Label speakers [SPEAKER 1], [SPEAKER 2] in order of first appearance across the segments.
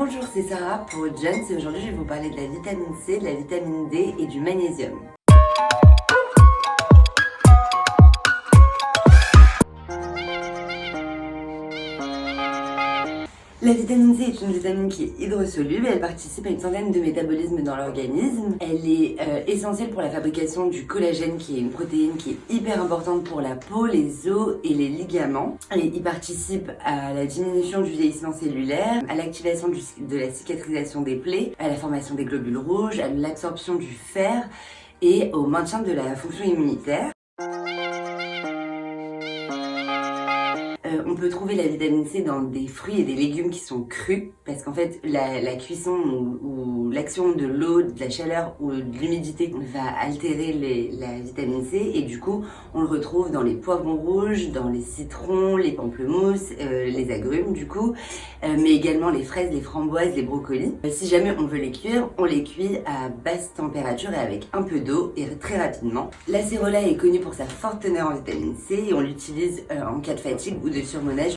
[SPEAKER 1] Bonjour, c'est Sarah pour Jones et aujourd'hui je vais vous parler de la vitamine C, de la vitamine D et du magnésium. La vitamine C est une vitamine qui est hydrosoluble, elle participe à une centaine de métabolismes dans l'organisme. Elle est essentielle pour la fabrication du collagène qui est une protéine qui est hyper importante pour la peau, les os et les ligaments. Il participe à la diminution du vieillissement cellulaire, à l'activation de la cicatrisation des plaies, à la formation des globules rouges, à l'absorption du fer et au maintien de la fonction immunitaire. On peut trouver la vitamine C dans des fruits et des légumes qui sont crus parce qu'en fait la cuisson ou l'action de l'eau, de la chaleur ou de l'humidité va altérer la vitamine C et du coup on le retrouve dans les poivrons rouges, dans les citrons, les pamplemousses, les agrumes du coup, mais également les fraises, les framboises, les brocolis. Si jamais on veut les cuire, on les cuit à basse température et avec un peu d'eau et très rapidement. L'acérola est connue pour sa forte teneur en vitamine C et on l'utilise en cas de fatigue ou de surmenage.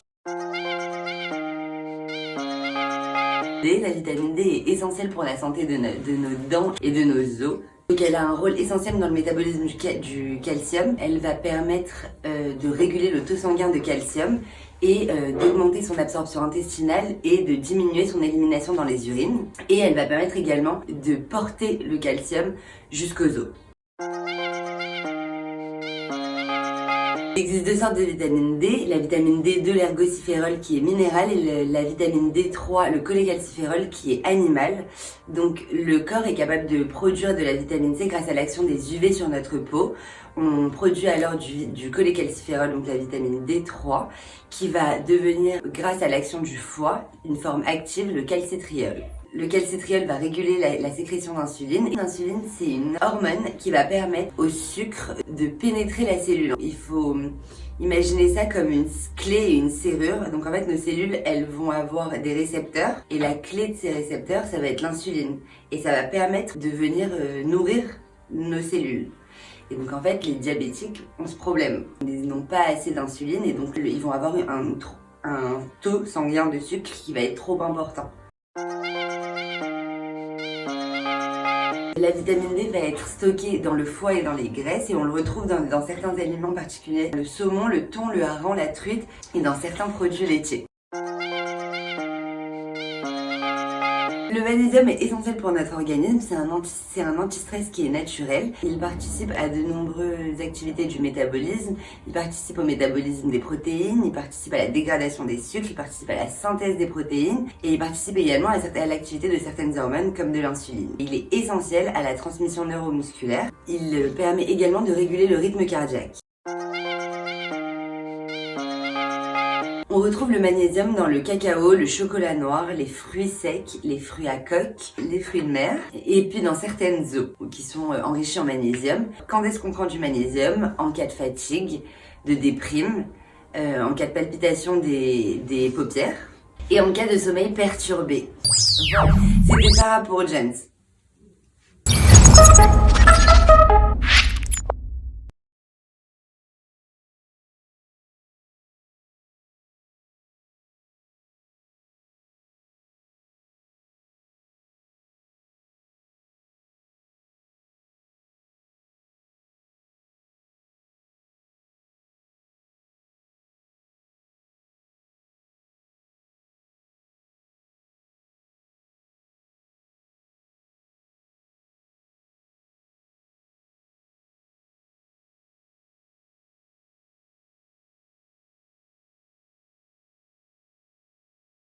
[SPEAKER 1] La vitamine D est essentielle pour la santé de nos dents et de nos os. Donc elle a un rôle essentiel dans le métabolisme du calcium. Elle va permettre de réguler le taux sanguin de calcium et d'augmenter son absorption intestinale et de diminuer son élimination dans les urines. Et elle va permettre également de porter le calcium jusqu'aux os. Il existe deux sortes de vitamine D, la vitamine D2 l'ergociférol qui est minéral et la vitamine D3 le cholécalciférol qui est animal. Donc le corps est capable de produire de la vitamine C grâce à l'action des UV sur notre peau. On produit alors du cholécalciférol, donc la vitamine D3, qui va devenir, grâce à l'action du foie, une forme active, le calcitriol. Le calcitriol va réguler la sécrétion d'insuline. L'insuline, c'est une hormone qui va permettre au sucre de pénétrer la cellule. Il faut imaginer ça comme une clé et une serrure. Donc en fait, nos cellules, elles vont avoir des récepteurs. Et la clé de ces récepteurs, ça va être l'insuline. Et ça va permettre de venir nourrir nos cellules. Et donc en fait, les diabétiques ont ce problème. Ils n'ont pas assez d'insuline et donc ils vont avoir un taux sanguin de sucre qui va être trop important. La vitamine D va être stockée dans le foie et dans les graisses et on le retrouve dans certains aliments particuliers, le saumon, le thon, le hareng, la truite et dans certains produits laitiers. Le magnésium est essentiel pour notre organisme, c'est un anti-stress qui est naturel. Il participe à de nombreuses activités du métabolisme, il participe au métabolisme des protéines, il participe à la dégradation des sucres, il participe à la synthèse des protéines et il participe également à l'activité de certaines hormones comme de l'insuline. Il est essentiel à la transmission neuromusculaire, il permet également de réguler le rythme cardiaque. On retrouve le magnésium dans le cacao, le chocolat noir, les fruits secs, les fruits à coque, les fruits de mer et puis dans certaines eaux qui sont enrichies en magnésium. Quand est-ce qu'on prend du magnésium? En cas de fatigue, de déprime, en cas de palpitation des paupières et en cas de sommeil perturbé. Voilà, c'était Sarah pour Jones.